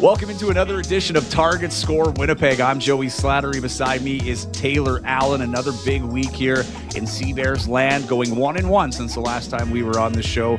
Welcome into another edition of Target Score Winnipeg. I'm Joey Slattery. Beside me is Taylor Allen. Another big week here in Sea Bears land, going 1-1 since the last time we were on the show,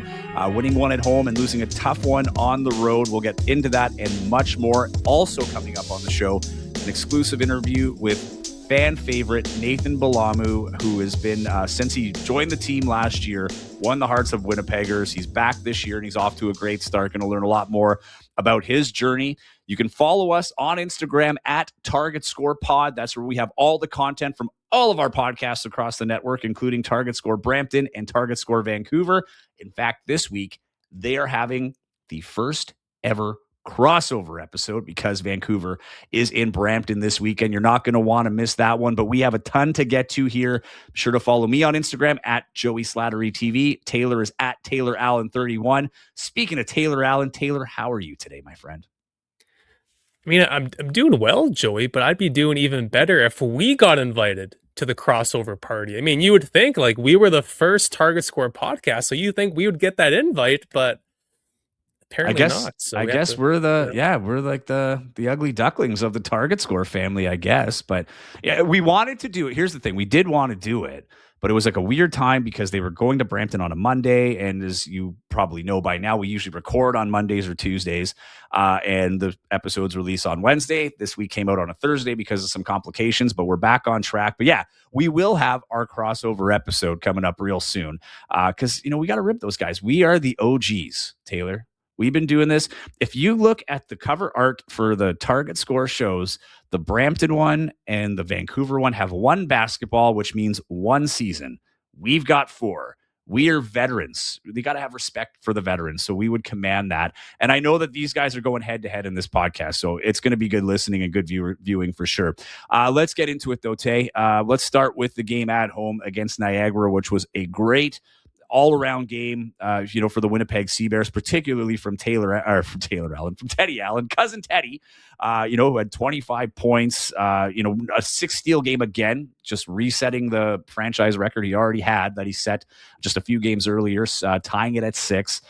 winning one at home and losing a tough one on the road. We'll get into that and much more. Also coming up on the show, an exclusive interview with fan favorite Nathan Bilamu, who has been, since he joined the team last year, won the hearts of Winnipeggers. He's back this year and he's off to a great start. Going to learn a lot more about his journey. You can follow us on Instagram at Target Score Pod. That's where we have all the content from all of our podcasts across the network, including Target Score Brampton and Target Score Vancouver. In fact, this week, they are having the first ever crossover episode because Vancouver is in Brampton this weekend. You're not going to want to miss that one, but we have a ton to get to here. Be sure to follow me on Instagram at Joey Slattery TV. Taylor is at Taylor Allen 31. Speaking of Taylor Allen, Taylor, how are you today, my friend? I mean, I'm doing well, Joey, but I'd be doing even better if we got invited to the crossover party. I mean, you would think like we were the first Target Score podcast, so you think we would get that invite, but apparently not. So I guess we're we're like the ugly ducklings of the Target Score family, I guess. But yeah, we wanted to do it. Here's the thing. We did want to do it, but it was like a weird time because they were going to Brampton on a Monday. And as you probably know by now, we usually record on Mondays or Tuesdays. And the episodes release on Wednesday. This week came out on a Thursday because of some complications, but we're back on track. But yeah, we will have our crossover episode coming up real soon. Because, we got to rip those guys. We are the OGs, Taylor. We've been doing this. If you look at the cover art for the Target Score shows, the Brampton one and the Vancouver one have one basketball, which means one season. We've got 4. We are veterans. They got to have respect for the veterans. So we would command that. And I know that these guys are going head to head in this podcast. So it's going to be good listening and good viewing for sure. Let's get into it though, Tay. Let's start with the game at home against Niagara, which was a great all-around game, for the Winnipeg Sea Bears, particularly from Teddy Allen, cousin Teddy, who had 25 points, a 6-steal game again, just resetting the franchise record he already had that he set just a few games earlier, tying it at 6.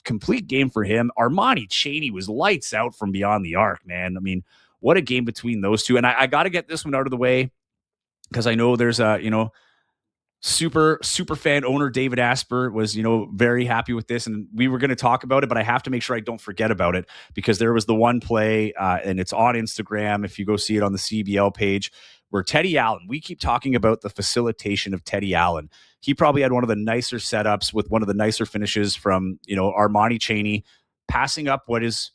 Complete game for him. Armani Chaney was lights out from beyond the arc, man. I mean, what a game between those two. And I got to get this one out of the way because I know there's super fan owner David Asper was, very happy with this, and we were going to talk about it, but I have to make sure I don't forget about it because there was the one play, and it's on Instagram if you go see it on the CBL page, where Teddy Allen, we keep talking about the facilitation of Teddy Allen. He probably had one of the nicer setups with one of the nicer finishes from, Armani Chaney, passing up what is,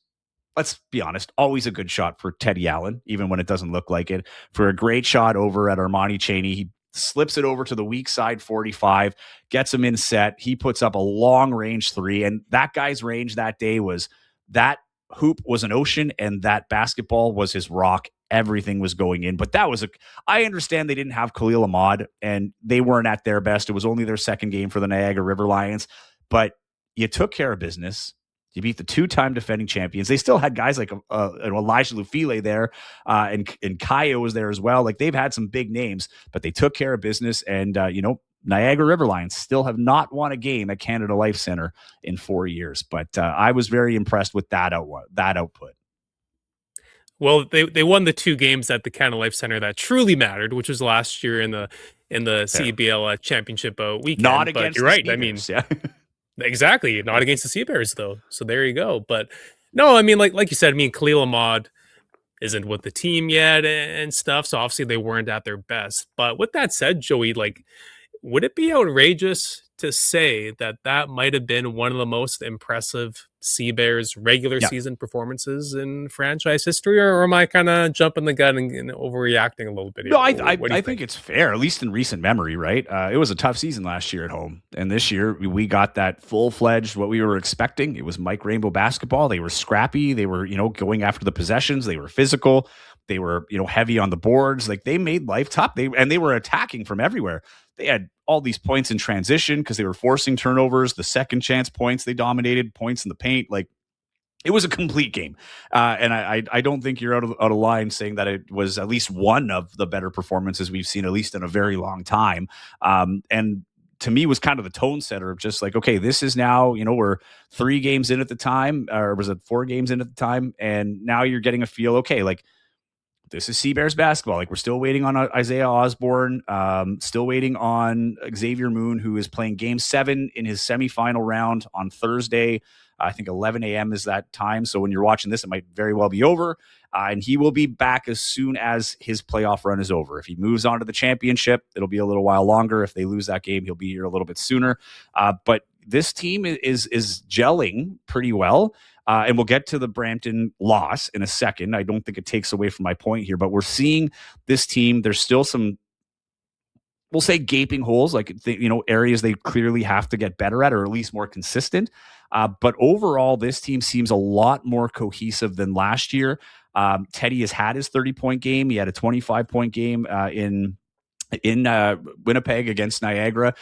let's be honest, always a good shot for Teddy Allen, even when it doesn't look like it, for a great shot over at Armani Chaney. He slips it over to the weak side 45, gets him in set. He puts up a long range 3. And that guy's range that day was, that hoop was an ocean and that basketball was his rock. Everything was going in. But that was I understand they didn't have Khalil Ahmad and they weren't at their best. It was only their second game for the Niagara River Lions, but you took care of business. You beat the 2-time defending champions. They still had guys like Elijah Lufile there, and Kaya was there as well. Like, they've had some big names, but they took care of business. And, Niagara River Lions still have not won a game at Canada Life Center in 4 years. But I was very impressed with that output. Well, they won the 2 games at the Canada Life Center that truly mattered, which was last year in the CBL championship weekend. Not against you're right. Speakers, yeah. Exactly. Not against the Sea Bears, though. So there you go. But no, I mean, like you said, Khalil Ahmad isn't with the team yet and stuff. So obviously they weren't at their best. But with that said, Joey, would it be outrageous to say that might have been one of the most impressive Sea Bears regular season performances in franchise history, or am I kind of jumping the gun and overreacting a little bit? No, I think it's fair, at least in recent memory, right? It was a tough season last year at home, and this year we got that full-fledged, what we were expecting. It was Mike Rainbow basketball. They were scrappy. They were, going after the possessions. They were physical. They were, heavy on the boards. Like, they made life tough. They were attacking from everywhere. They had all these points in transition because they were forcing turnovers, the second chance points they dominated, points in the paint. Like, it was a complete game. And I don't think you're out of line saying that it was at least one of the better performances we've seen, at least in a very long time. And to me was kind of the tone setter of just like, okay, this is now, we're 3 games in at the time, or was it 4 games in at the time? And now you're getting a feel, okay, like this is Sea Bears basketball. Like we're still waiting on Isaiah Osborne, still waiting on Xavier Moon, who is playing Game 7 in his semifinal round on Thursday. I think 11 a.m. is that time. So when you're watching this, it might very well be over. And he will be back as soon as his playoff run is over. If he moves on to the championship, it'll be a little while longer. If they lose that game, he'll be here a little bit sooner. But this team is gelling pretty well. And we'll get to the Brampton loss in a second. I don't think it takes away from my point here, but we're seeing this team. There's still some, we'll say, gaping holes, like areas they clearly have to get better at, or at least more consistent. But overall, this team seems a lot more cohesive than last year. Teddy has had his 30-point game. He had a 25-point game in Winnipeg against Niagara.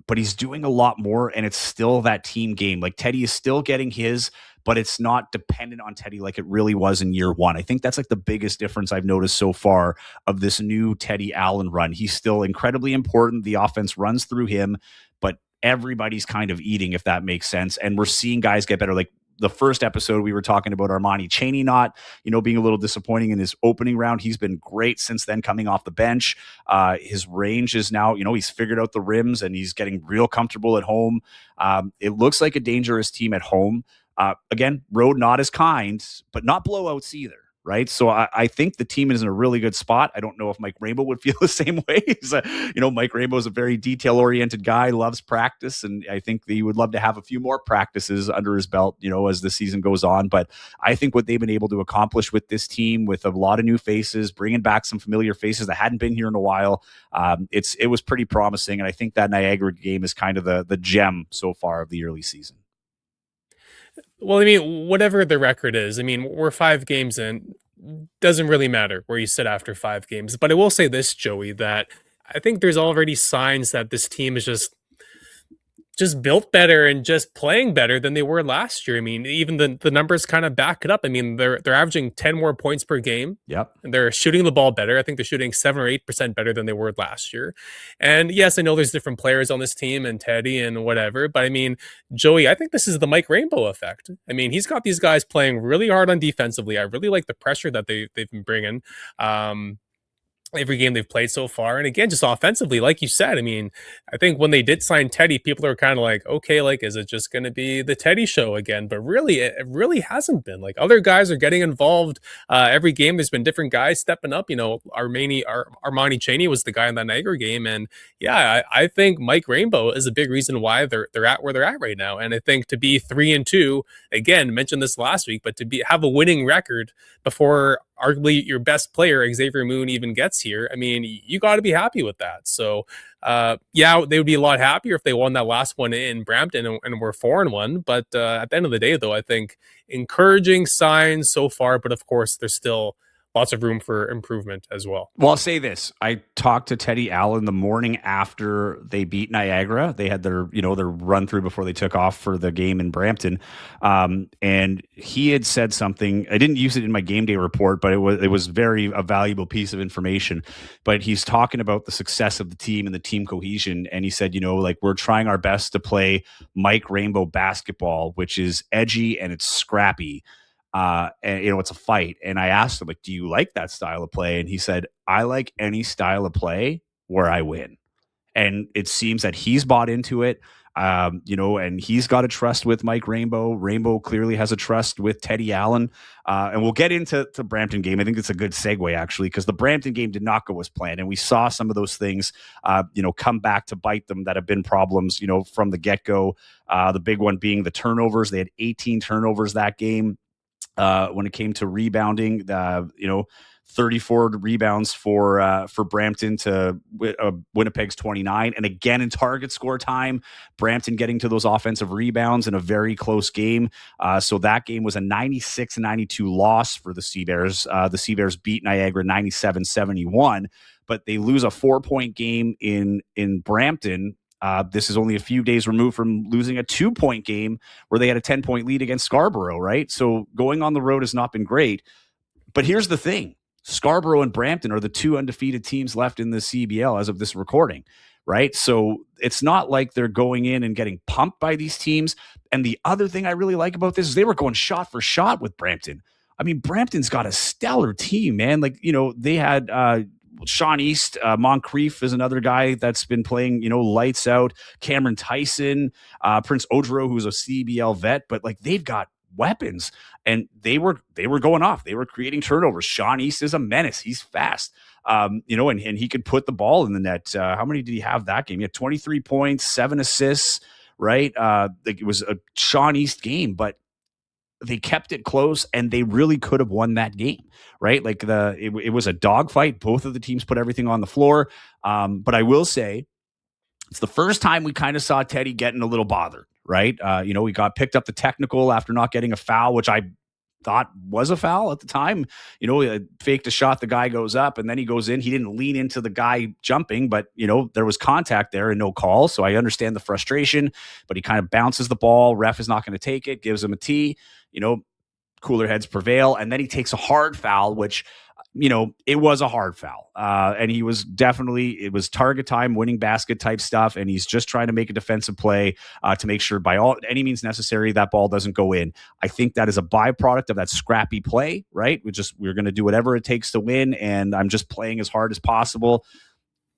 But he's doing a lot more, and it's still that team game. Like Teddy is still getting his, but it's not dependent on Teddy like it really was in year one. I think that's like the biggest difference I've noticed so far of this new Teddy Allen run. He's still incredibly important. The offense runs through him, but everybody's kind of eating, if that makes sense. And we're seeing guys get better. Like the first episode, we were talking about Armani Chaney being a little disappointing in his opening round. He's been great since then, coming off the bench. His range is now, he's figured out the rims and he's getting real comfortable at home. It looks like a dangerous team at home. Again, road not as kind, but not blowouts either. Right. So I think the team is in a really good spot. I don't know if Mike Rainbow would feel the same way. Mike Rainbow is a very detail-oriented guy, loves practice, and I think he would love to have a few more practices under his belt, as the season goes on. But I think what they've been able to accomplish with this team, with a lot of new faces, bringing back some familiar faces that hadn't been here in a while, it was pretty promising. And I think that Niagara game is kind of the gem so far of the early season. Well, I mean, whatever the record is, I mean, we're 5 games in. Doesn't really matter where you sit after 5 games. But I will say this, Joey, that I think there's already signs that this team is just built better and just playing better than they were last year. I mean, even the numbers kind of back it up. I mean, they're averaging 10 more points per game. Yep. And they're shooting the ball better. I think they're shooting 7 or 8% better than they were last year. And yes, I know there's different players on this team and Teddy and whatever, but I mean, Joey, I think this is the Mike Rainbow effect. I mean, he's got these guys playing really hard on defensively. I really like the pressure that they've been bringing. Every game they've played so far. And again, just offensively, like you said, I mean, I think when they did sign Teddy, people are kind of like, okay, like, is it just going to be the Teddy show again? But really, it really hasn't been. Like, other guys are getting involved every game. There's been different guys stepping up. Armani Chaney was the guy in that Niagara game. And yeah, I think Mike Rainbow is a big reason why they're at where they're at right now. And I think to be 3-2, again, mentioned this last week, but to have a winning record before arguably your best player, Xavier Moon, even gets here, I mean, you got to be happy with that. So, yeah, they would be a lot happier if they won that last one in Brampton and were 4-1. But at the end of the day, though, I think encouraging signs so far. But of course, there's still lots of room for improvement as well. Well, I'll say this. I talked to Teddy Allen the morning after they beat Niagara. They had their run through before they took off for the game in Brampton. And he had said something. I didn't use it in my game day report, but it was a valuable piece of information. But he's talking about the success of the team and the team cohesion. And he said, we're trying our best to play Mike Rainbow basketball, which is edgy and it's scrappy. And it's a fight. And I asked him, like, do you like that style of play? And he said, I like any style of play where I win. And it seems that he's bought into it. And he's got a trust with Mike Rainbow. Rainbow clearly has a trust with Teddy Allen. And we'll get into the Brampton game. I think it's a good segue, actually, because the Brampton game did not go as planned. And we saw some of those things, come back to bite them that have been problems, from the get-go. The big one being the turnovers. They had 18 turnovers that game. When it came to rebounding, 34 rebounds for Brampton to Winnipeg's 29. And again, in target score time, Brampton getting to those offensive rebounds in a very close game. So that game was a 96-92 loss for the Sea Bears. The Sea Bears beat Niagara 97-71, but they lose a 4-point game in Brampton. This is only a few days removed from losing a 2-point game where they had a 10-point lead against Scarborough, right? So going on the road has not been great. But here's the thing. Scarborough and Brampton are the 2 undefeated teams left in the CBL as of this recording, right? So it's not like they're going in and getting pumped by these teams. And the other thing I really like about this is they were going shot for shot with Brampton. I mean, Brampton's got a stellar team, man. Like, they had Sean East, Moncrief is another guy that's been playing, lights out. Cameron Tyson, Prince Odro, who's a CBL vet, but like they've got weapons, and they were going off. They were creating turnovers. Sean East is a menace. He's fast. And he could put the ball in the net. How many did he have that game? He had 23 points, 7 assists, right? Like it was a Sean East game, but they kept it close, and they really could have won that game, right? Like it was a dogfight. Both of the teams put everything on the floor. But I will say it's the first time we kind of saw Teddy getting a little bothered, right? He got picked up the technical after not getting a foul, which I thought was a foul at the time. He faked a shot, the guy goes up, and then he goes in. He didn't lean into the guy jumping, but there was contact there and no call. So I understand the frustration, but he kind of bounces the ball. Ref is not going to take it, gives him a tee. Cooler heads prevail, and then he takes a hard foul, which it was a hard foul, and it was target time, winning basket type stuff, and he's just trying to make a defensive play to make sure by any means necessary that ball doesn't go in. I think that is a byproduct of that scrappy play, right? We're going to do whatever it takes to win, and I'm just playing as hard as possible.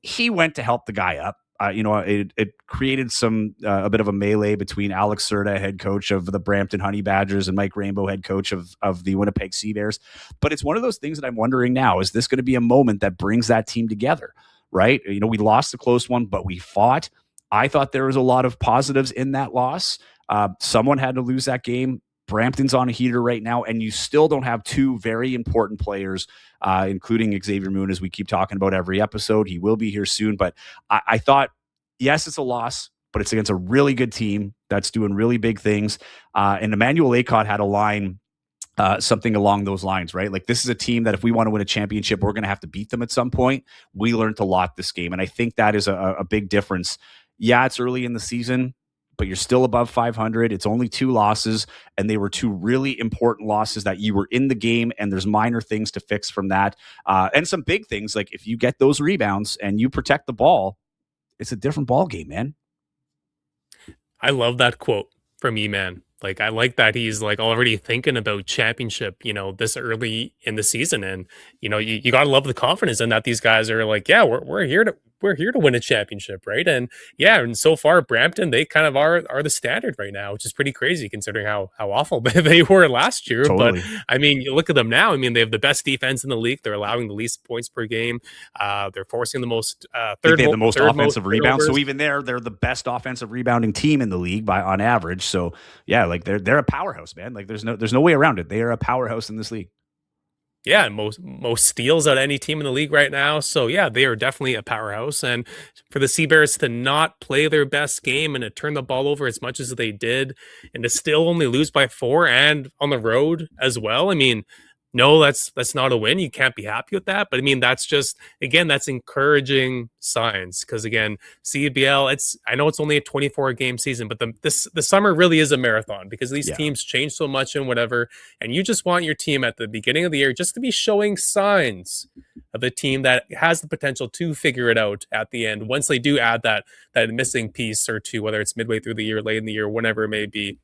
He went to help the guy up. It created a bit of a melee between Alex Serta, head coach of the Brampton Honey Badgers, and Mike Rainbow, head coach of the Winnipeg Sea Bears. But it's one of those things that I'm wondering now, is this going to be a moment that brings that team together, right? We lost a close one, but we fought. I thought there was a lot of positives in that loss. Someone had to lose that game. Brampton's on a heater right now, and you still don't have two very important players, including Xavier Moon, as we keep talking about every episode. He will be here soon, but I thought, yes, it's a loss, but it's against a really good team that's doing really big things. And Emmanuel Acott had a line, something along those lines, right? Like, this is a team that if we want to win a championship, we're going to have to beat them at some point. We learned a lot this game, and I think that is a big difference. Yeah, it's early in the season, but you're still above 500. It's only 2 losses, and they were 2 really important losses that you were in the game, and there's minor things to fix from that. And some big things, like if you get those rebounds and you protect the ball, it's a different ball game, man. I love that quote from E-Man. Like, I like that he's like already thinking about championship, this early in the season. And, you got to love the confidence in that these guys are like, yeah, we're here to win a championship. Right. And yeah. And so far, Brampton, they kind of are the standard right now, which is pretty crazy considering how awful they were last year. Totally. But I mean, you look at them now. I mean, they have the best defense in the league. They're allowing the least points per game. They're forcing the most they have the most offensive rebounds. So even they're the best offensive rebounding team in the league on average. So yeah, like they're a powerhouse, man. Like there's no way around it. They are a powerhouse in this league. Yeah, most steals out of any team in the league right now. So yeah, they are definitely a powerhouse. And for the Sea Bears to not play their best game and to turn the ball over as much as they did, and to still only lose by 4 and on the road as well. I mean, no, that's not a win. You can't be happy with that. But I mean, that's just, again, that's encouraging signs, because again, CBL, I know it's only a 24 game season, but the summer really is a marathon, because these teams change so much and whatever. And you just want your team at the beginning of the year just to be showing signs of a team that has the potential to figure it out at the end, once they do add that missing piece or two, whether it's midway through the year, late in the year, whatever it may be.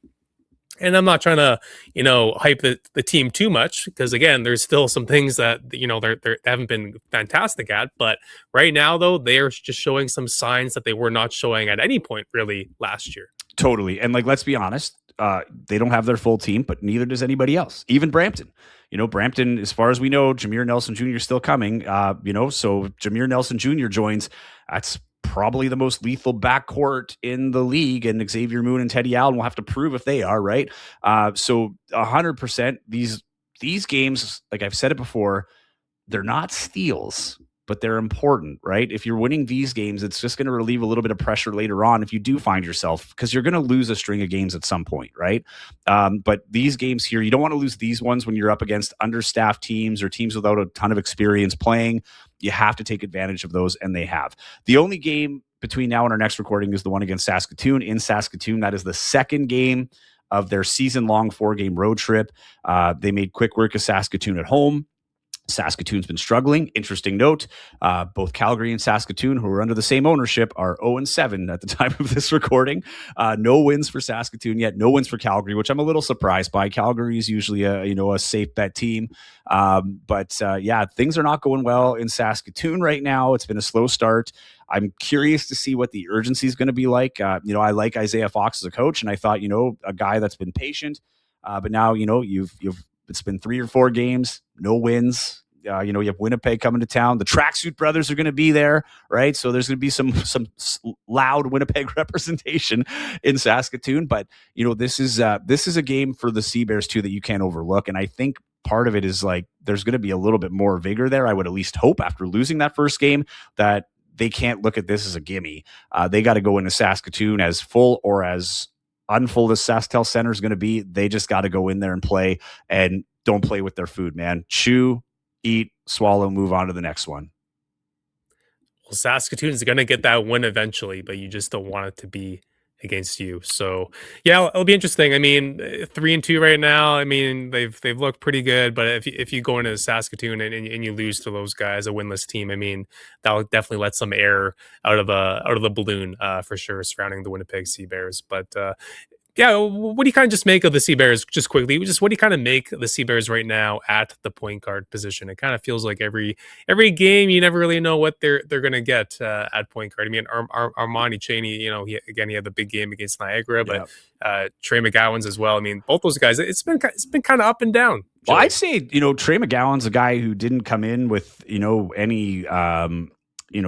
And I'm not trying to, hype the team too much, because again, there's still some things that, they haven't been fantastic at. But right now, though, they are just showing some signs that they were not showing at any point really last year. Totally. And like, let's be honest, they don't have their full team, but neither does anybody else, even Brampton. Brampton, as far as we know, Jameer Nelson Jr. is still coming, so Jameer Nelson Jr. joins. That's probably the most lethal backcourt in the league, and Xavier Moon and Teddy Allen will have to prove if they are, right. So 100%, these games, like I've said it before, they're not steals, but they're important, right? If you're winning these games, it's just going to relieve a little bit of pressure later on if you do find yourself, because you're going to lose a string of games at some point, right? But these games here, you don't want to lose these ones when you're up against understaffed teams or teams without a ton of experience playing. You have to take advantage of those, and they have. The only game between now and our next recording is the one against Saskatoon in Saskatoon. That is the second game of their season-long 4-game road trip. They made quick work of Saskatoon at home. Saskatoon's been struggling. Interesting note, both Calgary and Saskatoon, who are under the same ownership, are 0-7 at the time of this recording. No wins for Saskatoon yet, no wins for Calgary, which I'm a little surprised by. Calgary is usually a safe bet team. But things are not going well in Saskatoon right now. It's been a slow start. I'm curious to see what the urgency is going to be like. I like Isaiah Fox as a coach, and I thought, a guy that's been patient. But now, it's been 3 or 4 games, no wins. You have Winnipeg coming to town. The Tracksuit Brothers are going to be there, right? So there's going to be some loud Winnipeg representation in Saskatoon. But this is a game for the Sea Bears too that you can't overlook. And I think part of it is like there's going to be a little bit more vigor there. I would at least hope after losing that first game that they can't look at this as a gimme. They got to go into Saskatoon as full or as unfull as SaskTel Center is going to be. They just got to go in there and play, and don't play with their food, man. Chew, eat, swallow, move on to the next one. Well, Saskatoon is going to get that win eventually, but you just don't want it to be against you. So yeah, it'll be interesting. I mean, 3-2 right now. I mean, they've looked pretty good, but if you go into Saskatoon and you lose to those guys, a winless team, I mean, that'll definitely let some air out of the balloon for sure surrounding the Winnipeg Sea Bears. But yeah, what do you kind of just make of the Sea Bears? Just quickly, what do you kind of make of the Sea Bears right now at the point guard position? It kind of feels like every game you never really know what they're going to get at point guard. I mean, Armani Chaney, he had the big game against Niagara, but Trey McGowan's as well. I mean, both those guys, it's been kind of up and down. Well, I'd say Trey McGowan's a guy who didn't come in with any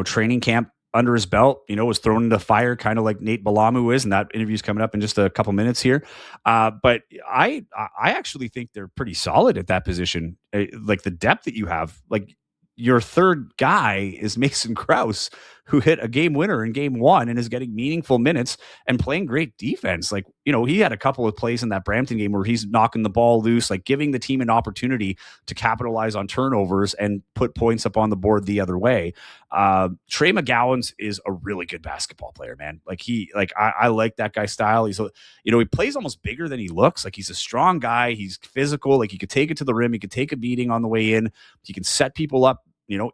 training camp under his belt, was thrown into fire, kind of like Nate Bilamu is, and that interview's coming up in just a couple minutes here. But I actually think they're pretty solid at that position. Like the depth that you have, like your third guy is Mason Krause, who hit a game winner in game 1 and is getting meaningful minutes and playing great defense. Like, he had a couple of plays in that Brampton game where he's knocking the ball loose, like giving the team an opportunity to capitalize on turnovers and put points up on the board the other way. Trey McGowan's is a really good basketball player, man. I like that guy's style. He's, he plays almost bigger than he looks. Like he's a strong guy. He's physical. Like he could take it to the rim. He could take a beating on the way in. He can set people up,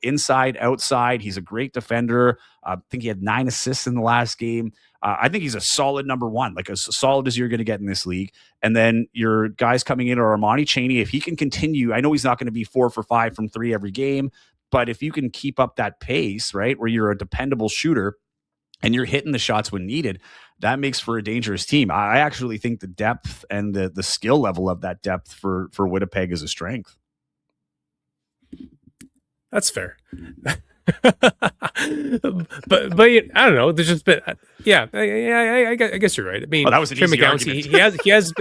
inside, outside. He's a great defender. I think he had 9 assists in the last game. I think he's a solid number 1, like as solid as you're going to get in this league. And then your guys coming in are Armani Chaney. If he can continue, I know he's not going to be 4 for 5 from 3 every game, but if you can keep up that pace, right, where you're a dependable shooter and you're hitting the shots when needed, that makes for a dangerous team. I actually think the depth and the skill level of that depth for Winnipeg is a strength. That's fair. but I don't know. There's just been I guess you're right. I mean, that was an easy argument. He has.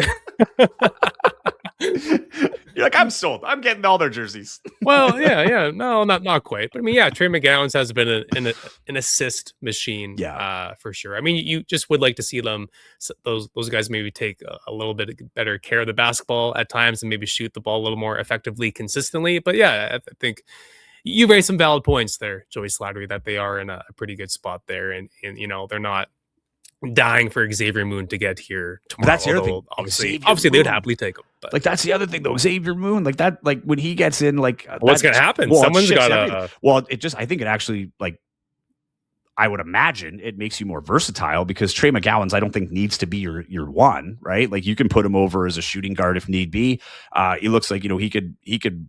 You're like, I'm sold. I'm getting all their jerseys. Well, yeah, no, not quite. But I mean, Trey McGowan's has been an assist machine, for sure. I mean, you just would like to see them those guys maybe take a little bit better care of the basketball at times and maybe shoot the ball a little more effectively, consistently. But yeah, I think you raised some valid points there, Joey Slattery, that they are in a pretty good spot there, and they're not dying for Xavier Moon to get here tomorrow. That's the other thing. Obviously, they would happily take him. But. Like that's the other thing, though. Xavier Moon, like that, like when he gets in, like what's going to happen? Well, Someone's got to. Well, I think it actually, like, I would imagine it makes you more versatile because Trey McGowan's, I don't think needs to be your 1, right? Like you can put him over as a shooting guard if need be. He looks like he could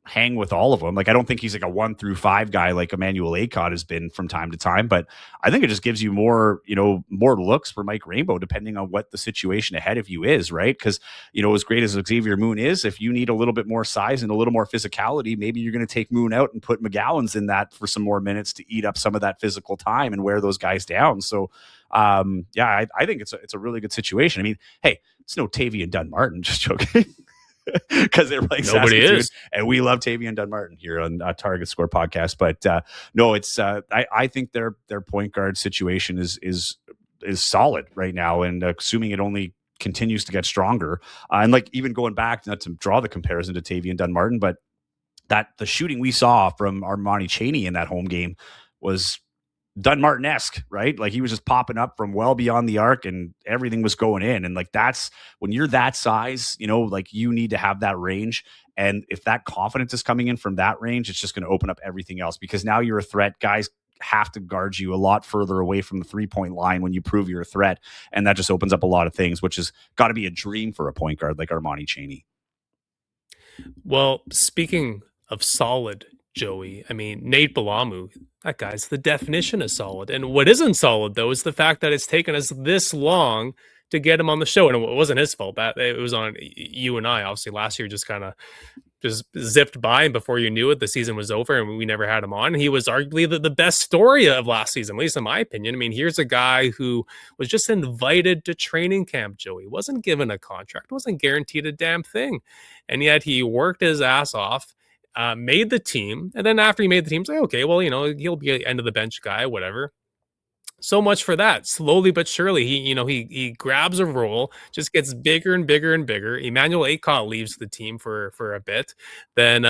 hang with all of them. Like I don't think he's like a 1 through 5 guy like Emmanuel Acott has been from time to time, but I think it just gives you more looks for Mike Rainbow depending on what the situation ahead of you is, right? Because as great as Xavier Moon is, if you need a little bit more size and a little more physicality, maybe you're going to take Moon out and put McGowan's in that for some more minutes to eat up some of that physical time and wear those guys down. So I think it's a really good situation. I mean, hey, it's no Tavian Dunn-Martin, just joking. Because they're playing nobody Saskatoon, is, and we love Tavian Dunn-Martin here on Target Score podcast. But no, it's I think their point guard situation is solid right now, and assuming it only continues to get stronger. And like even going back, not to draw the comparison to Tavian Dunn-Martin, but that the shooting we saw from Armani Chaney in that home game was Dunmartin-esque, right? Like he was just popping up from well beyond the arc and everything was going in. And like that's when you're that size, like you need to have that range. And if that confidence is coming in from that range, it's just going to open up everything else because now you're a threat. Guys have to guard you a lot further away from the 3-point line when you prove you're a threat. And that just opens up a lot of things, which has got to be a dream for a point guard like Armani Chaney. Well, speaking of solid, Joey, I mean, Nate Bilamu, that guy's the definition of solid. And what isn't solid, though, is the fact that it's taken us this long to get him on the show. And it wasn't his fault. It was on you and I. Obviously, last year just kind of just zipped by, and before you knew it, the season was over, and we never had him on. And he was arguably the best story of last season, at least in my opinion. I mean, here's a guy who was just invited to training camp, Joey. Wasn't given a contract, wasn't guaranteed a damn thing. And yet he worked his ass off, made the team. And then after he made the team, it's like, okay, well, he'll be an end of the bench guy, whatever. So much for that. Slowly but surely, he grabs a role, just gets bigger and bigger and bigger. Emmanuel Acott leaves the team for a bit. Then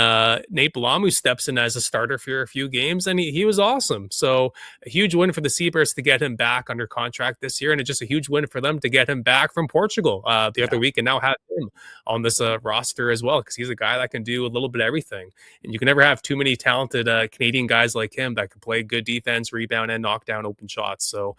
Nate Bilamu steps in as a starter for a few games, and he was awesome. So a huge win for the Seabirds to get him back under contract this year, and it's just a huge win for them to get him back from Portugal the other week, and now have him on this roster as well, because he's a guy that can do a little bit of everything. And you can never have too many talented Canadian guys like him that can play good defense, rebound, and knock down open shots. So,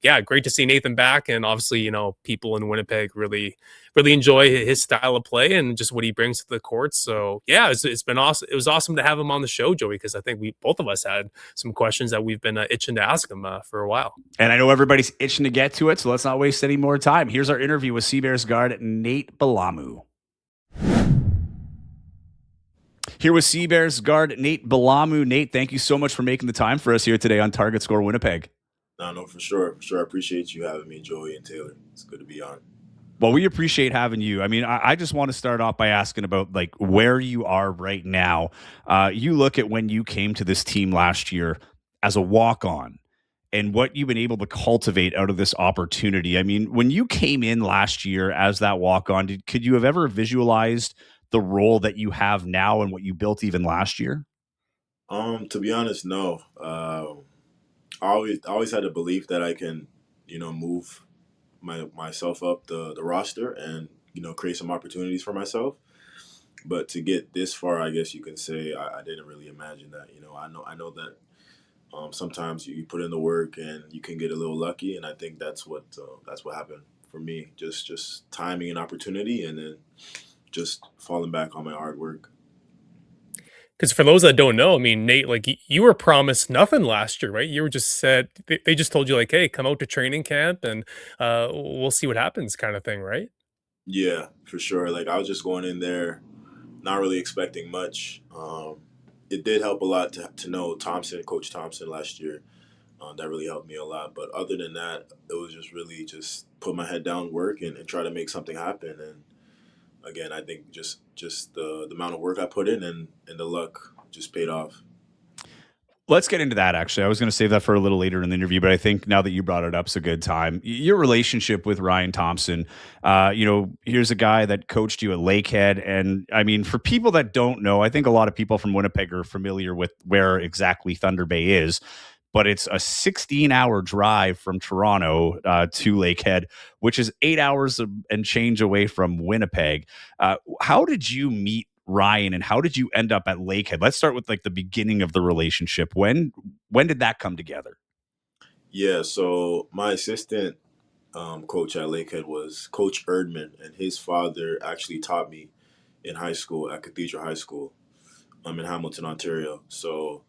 yeah, great to see Nathan back, and obviously, people in Winnipeg really, really enjoy his style of play and just what he brings to the court. So, yeah, it's been awesome. It was awesome to have him on the show, Joey, because I think we both of us had some questions that we've been itching to ask him for a while. And I know everybody's itching to get to it, so let's not waste any more time. Here's our interview with Seabears guard Nate Bilamu. Here with Seabears guard Nate Bilamu. Nate, thank you so much for making the time for us here today on Target Score Winnipeg. No, for sure. For sure. I appreciate you having me, Joey and Taylor. It's good to be on. Well, we appreciate having you. I mean, I just want to start off by asking about like where you are right now. You look at when you came to this team last year as a walk-on and what you've been able to cultivate out of this opportunity. I mean, when you came in last year as that walk-on, could you have ever visualized the role that you have now and what you built even last year? To be honest, no. I always had a belief that I can, move myself up the roster and create some opportunities for myself. But to get this far, I guess you can say I didn't really imagine that. I know that sometimes you put in the work and you can get a little lucky, and I think that's what happened for me. Just timing and opportunity, and then just falling back on my hard work. Because for those that don't know, I mean, Nate, like you were promised nothing last year, right? You were just said they just told you like, "Hey, come out to training camp and we'll see what happens," kind of thing, right? Yeah, for sure. Like I was just going in there, not really expecting much. It did help a lot to know Coach Thompson last year. That really helped me a lot. But other than that, it was just really just put my head down, work, and try to make something happen. And again, I think just the amount of work I put in and the luck just paid off. Let's get into that, actually. I was going to save that for a little later in the interview, but I think now that you brought it up, it's a good time. Your relationship with Ryan Thompson, here's a guy that coached you at Lakehead. And I mean, for people that don't know, I think a lot of people from Winnipeg are familiar with where exactly Thunder Bay is, but it's a 16-hour drive from Toronto to Lakehead, which is 8 hours and change away from Winnipeg. How did you meet Ryan, and how did you end up at Lakehead? Let's start with like the beginning of the relationship. When did that come together? Yeah, so my assistant coach at Lakehead was Coach Erdman, and his father actually taught me in high school at Cathedral High School in Hamilton, Ontario. So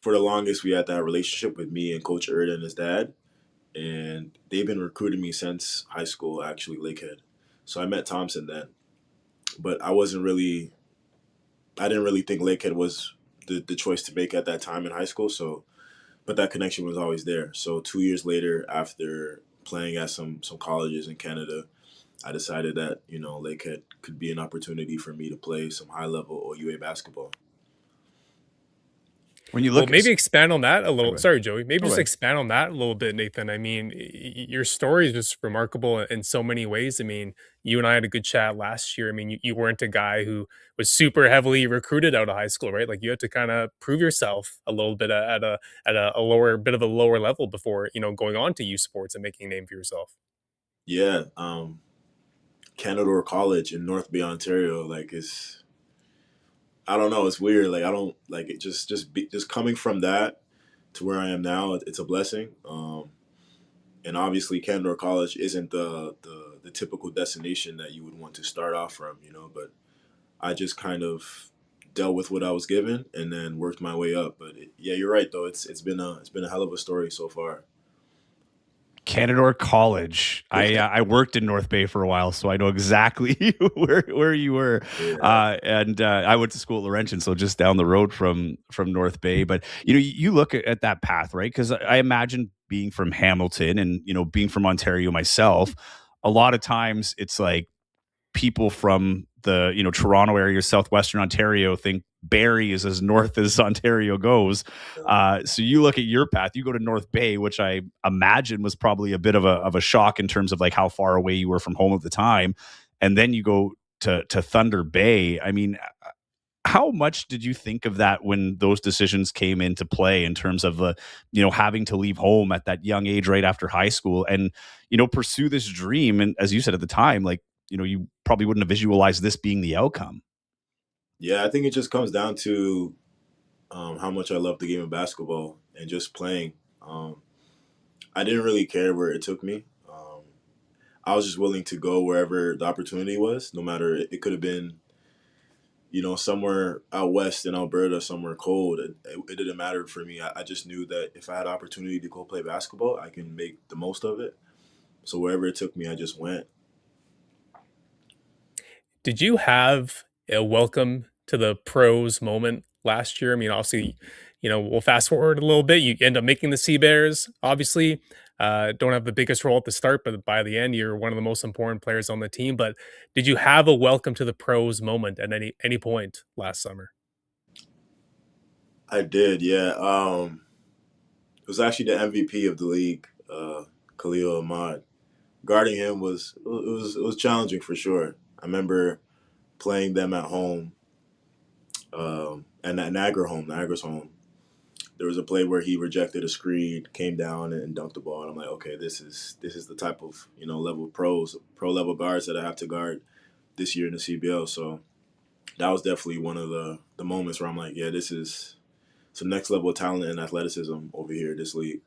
for the longest, we had that relationship with me and Coach Erd and his dad, and they've been recruiting me since high school, actually, Lakehead. So I met Thompson then, but I didn't really think Lakehead was the choice to make at that time in high school. So, but that connection was always there. So 2 years later, after playing at some colleges in Canada, I decided that Lakehead could be an opportunity for me to play some high level OUA basketball. When you Well, look at maybe expand on that a oh, go little. ahead. Sorry, Joey. Maybe Go just ahead. expand on that a little bit, Nathan. I mean, your story is just remarkable in so many ways. I mean, you and I had a good chat last year. I mean, you weren't a guy who was super heavily recruited out of high school, right? Like you had to kind of prove yourself a little bit at a lower bit of a lower level before going on to youth sports and making a name for yourself. Yeah, Canada College in North Bay, Ontario, like it's I don't know, it's weird. Like I don't like it. Just coming from that to where I am now, it's a blessing. And obviously, Canada College isn't the typical destination that you would want to start off from, But I just kind of dealt with what I was given and then worked my way up. But yeah, you're right though. It's been a hell of a story so far. Canadore College. I worked in North Bay for a while, so I know exactly where you were. Yeah, And I went to school at Laurentian, so just down the road from North Bay. But you look at that path, right? Because I imagine being from Hamilton and being from Ontario myself, a lot of times it's like people from the Toronto area, southwestern Ontario, think Barrie is as north as Ontario goes. So you look at your path, you go to North Bay, which I imagine was probably a bit of a shock in terms of like how far away you were from home at the time, and then you go to Thunder Bay. I mean, how much did you think of that when those decisions came into play in terms of having to leave home at that young age right after high school and pursue this dream? And as you said at the time, like you probably wouldn't have visualized this being the outcome. yeah. I think it just comes down to how much I love the game of basketball and just playing. I didn't really care where it took me. I was just willing to go wherever the opportunity was, no matter it could have been, somewhere out west in Alberta, somewhere cold. It didn't matter for me. I just knew that if I had opportunity to go play basketball, I can make the most of it. So wherever it took me, I just went. Did you have a welcome to the pros moment last year? I mean, obviously, we'll fast forward a little bit. You end up making the Sea Bears, obviously. Don't have the biggest role at the start, but by the end, you're one of the most important players on the team. But did you have a welcome to the pros moment at any point last summer? I did, yeah. It was actually the MVP of the league, Khalil Ahmad. Guarding him was challenging for sure. I remember playing them at home, and at Niagara's home. There was a play where he rejected a screen, came down and dunked the ball. And I'm like, okay, this is the type of level of pro level guards that I have to guard this year in the CBL. So that was definitely one of the moments where I'm like, yeah, this is some next level of talent and athleticism over here, this league.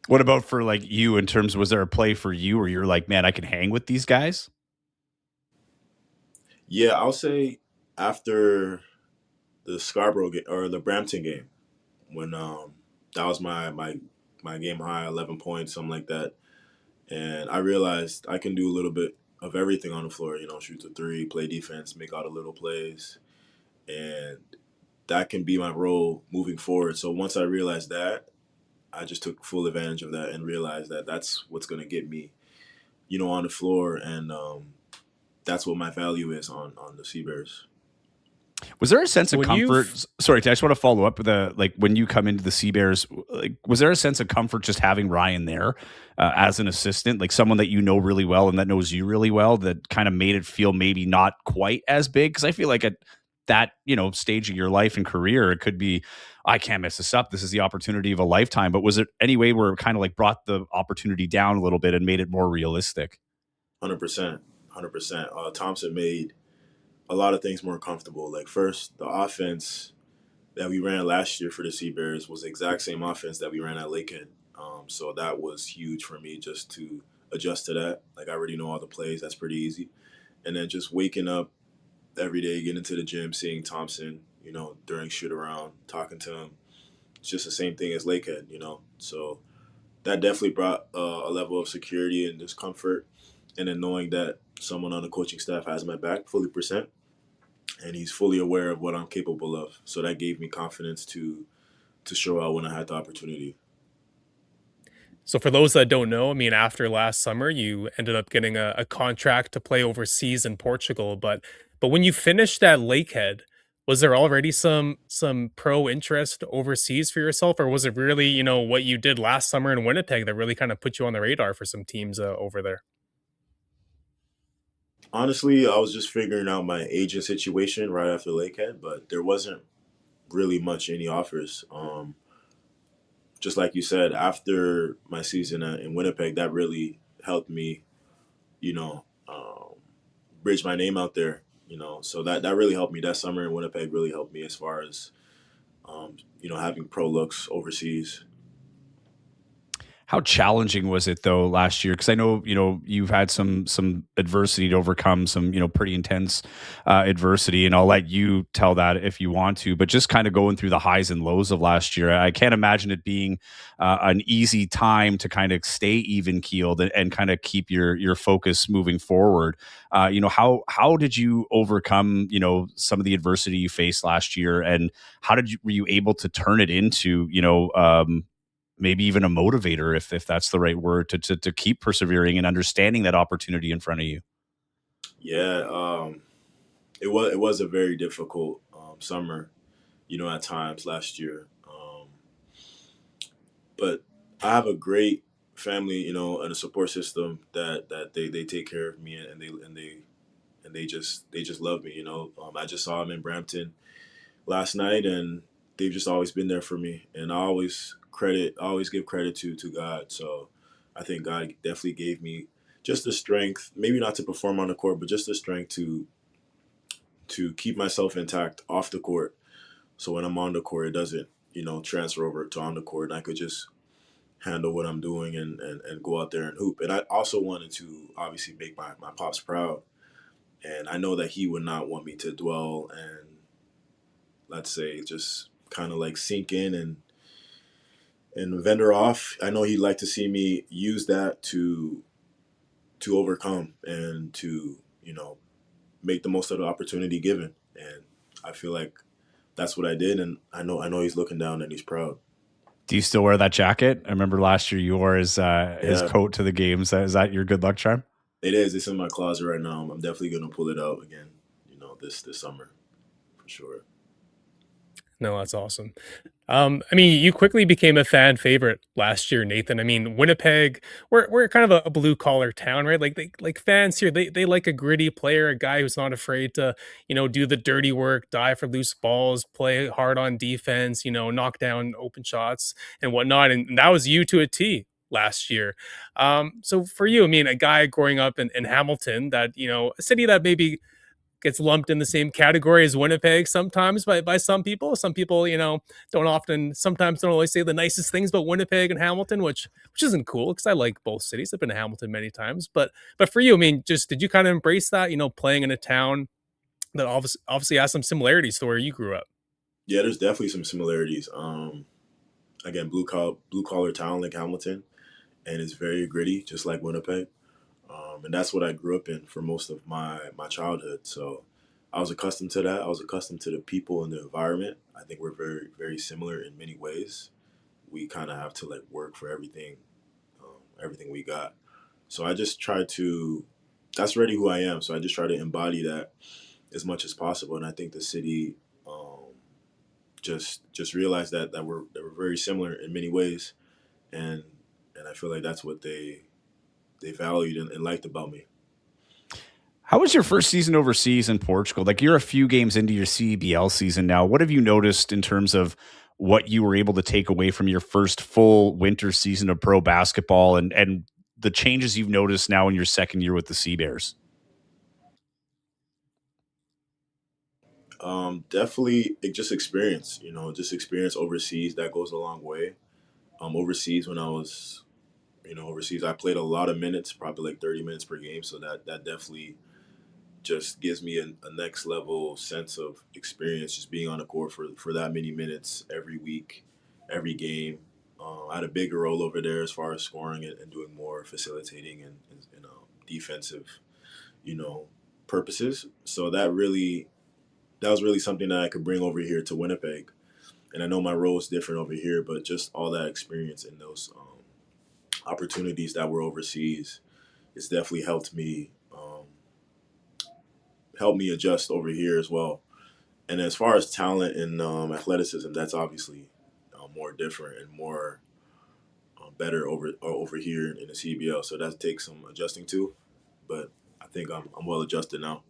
What about for like you in terms, was there a play for you where you're like, man, I can hang with these guys? Yeah, I'll say after the Scarborough game or the Brampton game, when that was my game high, 11 points, something like that. And I realized I can do a little bit of everything on the floor, shoot the three, play defense, make all the little plays. And that can be my role moving forward. So once I realized that, I just took full advantage of that and realized that that's what's going to get me, on the floor. And that's what my value is on the Seabears. Was there a sense So of when comfort? you've Sorry, I just want to follow up with like when you come into the Sea Bears, like was there a sense of comfort just having Ryan there as an assistant, like someone that you know really well and that knows you really well, that kind of made it feel maybe not quite as big? Because I feel like at that stage of your life and career, it could be, I can't mess this up. This is the opportunity of a lifetime. But was it any way where it kind of like brought the opportunity down a little bit and made it more realistic? 100%. 100%. Thompson made a lot of things more comfortable. Like, first, the offense that we ran last year for the Sea Bears was the exact same offense that we ran at Lakehead. So that was huge for me just to adjust to that. Like, I already know all the plays. That's pretty easy. And then just waking up every day, getting to the gym, seeing Thompson, during shoot around, talking to him. It's just the same thing as Lakehead. So that definitely brought a level of security and discomfort. And then knowing that someone on the coaching staff has my back fully percent and he's fully aware of what I'm capable of. So that gave me confidence to show out when I had the opportunity. So for those that don't know, I mean, after last summer, you ended up getting a contract to play overseas in Portugal. But when you finished at Lakehead, was there already some pro interest overseas for yourself, or was it really, what you did last summer in Winnipeg that really kind of put you on the radar for some teams over there? Honestly, I was just figuring out my agent situation right after Lakehead, but there wasn't really much any offers. Just like you said, after my season in Winnipeg, that really helped me, you know, bridge my name out there. So that really helped me. That summer in Winnipeg really helped me as far as having pro looks overseas. How challenging was it though last year? Because I know you've had some adversity to overcome, some pretty intense adversity, and I'll let you tell that if you want to. But just kind of going through the highs and lows of last year, I can't imagine it being an easy time to kind of stay even keeled and kind of keep your focus moving forward. How did you overcome some of the adversity you faced last year, and how were you able to turn it into maybe even a motivator, if that's the right word, to keep persevering and understanding that opportunity in front of you? Yeah, it was a very difficult summer, at times last year. But I have a great family, and a support system that they take care of me, and they just love me. I just saw them in Brampton last night, and they've just always been there for me. And I always give credit to God. So I think God definitely gave me just the strength, maybe not to perform on the court, but just the strength to keep myself intact off the court. So when I'm on the court, it doesn't transfer over to on the court, and I could just handle what I'm doing and go out there and hoop. And I also wanted to obviously make my pops proud. And I know that he would not want me to dwell and, let's say, just kind of like sink in and vendor off. I know he'd like to see me use that to overcome and to, make the most of the opportunity given. And I feel like that's what I did, and I know he's looking down and he's proud. Do you still wear that jacket? I remember last year you wore his Yeah, coat to the games. Is that your good luck charm? it is. It's in my closet right now. I'm definitely gonna pull it out again, this summer for sure. No, that's awesome. I mean, you quickly became a fan favorite last year, Nathan. I mean, Winnipeg, we're kind of a blue collar town, right? Like fans here, they like a gritty player, a guy who's not afraid to, do the dirty work, die for loose balls, play hard on defense, knock down open shots and whatnot. And that was you to a T last year. So for you, I mean, a guy growing up in Hamilton, that a city that maybe gets lumped in the same category as Winnipeg sometimes by some people. Some people, sometimes don't always say the nicest things about Winnipeg and Hamilton, which isn't cool because I like both cities. I've been to Hamilton many times, but for you, I mean, just did you kind of embrace that? Playing in a town that obviously has some similarities to where you grew up. Yeah, there's definitely some similarities. Again, blue collar town like Hamilton, and it's very gritty, just like Winnipeg. And that's what I grew up in for most of my childhood. So I was accustomed to that. I was accustomed to the people and the environment. I think we're very very similar in many ways. We kind of have to like work for everything we got. So I just try to. That's really who I am. So I just try to embody that as much as possible. And I think the city just realized that we're very similar in many ways, and I feel like that's what they valued and liked about me. How was your first season overseas in Portugal? Like you're a few games into your CBL season now. What have you noticed in terms of what you were able to take away from your first full winter season of pro basketball, and the changes you've noticed now in your second year with the Sea Bears? Definitely, just experience. Just experience overseas. That goes a long way. Overseas when I was, overseas, I played a lot of minutes, probably like 30 minutes per game. So that definitely just gives me a next level sense of experience, just being on the court for that many minutes every week, every game. I had a bigger role over there as far as scoring and doing more facilitating and defensive, you know, purposes. So that was really something that I could bring over here to Winnipeg. And I know my role is different over here, but just all that experience and those opportunities that were overseas, it's definitely helped me adjust over here as well. And as far as talent and athleticism, that's obviously more different and more better over here in the CBL. So that takes some adjusting to, but I think I'm well adjusted now.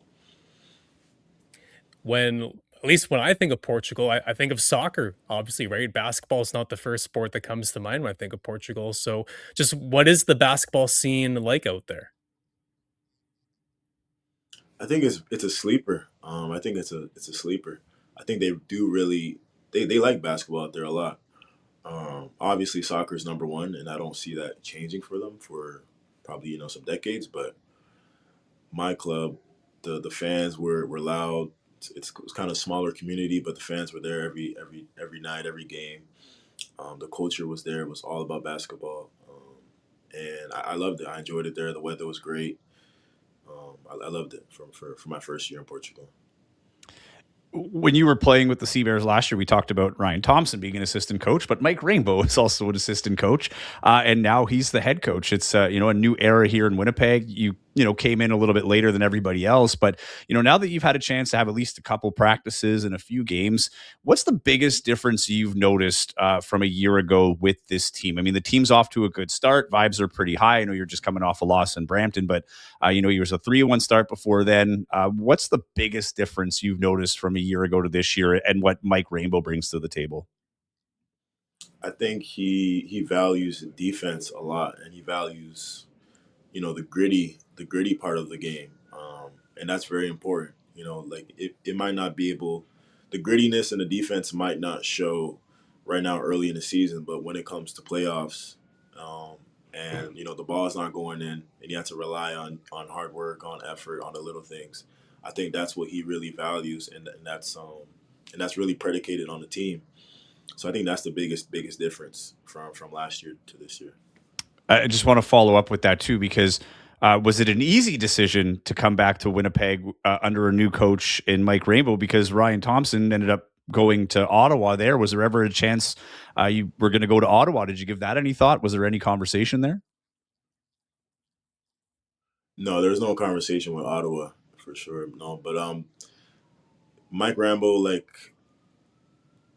When at least when I think of Portugal, I think of soccer, obviously, right? Basketball is not the first sport that comes to mind when I think of Portugal. So, just what is the basketball scene like out there? I think it's a sleeper. I think it's a sleeper. I think they do really they like basketball out there a lot. Obviously, soccer is number one, and I don't see that changing for them for probably some decades. But my club, the fans were loud. It's kind of smaller community, but the fans were there every night, every game. The culture was there. It was all about basketball, and I loved it. I enjoyed it there. The weather was great. I loved it for my first year in Portugal. When you were playing with the Sea Bears last year, we talked about Ryan Thompson being an assistant coach, but Mike Rainbow is also an assistant coach, and now he's the head coach. It's a new era here in Winnipeg. You came in a little bit later than everybody else, but now that you've had a chance to have at least a couple practices and a few games, what's the biggest difference you've noticed from a year ago with this team? I mean, the team's off to a good start. Vibes are pretty high. I know you're just coming off a loss in Brampton, but you was a 3-1 start before then. What's the biggest difference you've noticed from a year ago to this year, and what Mike Rainbow brings to the table? I think he values defense a lot, and he values the gritty part of the game, and that's very important. Like it might not be able, the grittiness and the defense might not show right now early in the season, but when it comes to playoffs, and the ball's not going in, and you have to rely on hard work, on effort, on the little things. I think that's what he really values, and that's really predicated on the team. So I think that's the biggest difference from last year to this year. I just want to follow up with that too, because was it an easy decision to come back to Winnipeg under a new coach in Mike Rainbow? Because Ryan Thompson ended up going to Ottawa. There was there ever a chance you were going to go to Ottawa? Did you give that any thought? Was there any conversation there? No, there's no conversation with Ottawa for sure. No, but Mike Rambo, like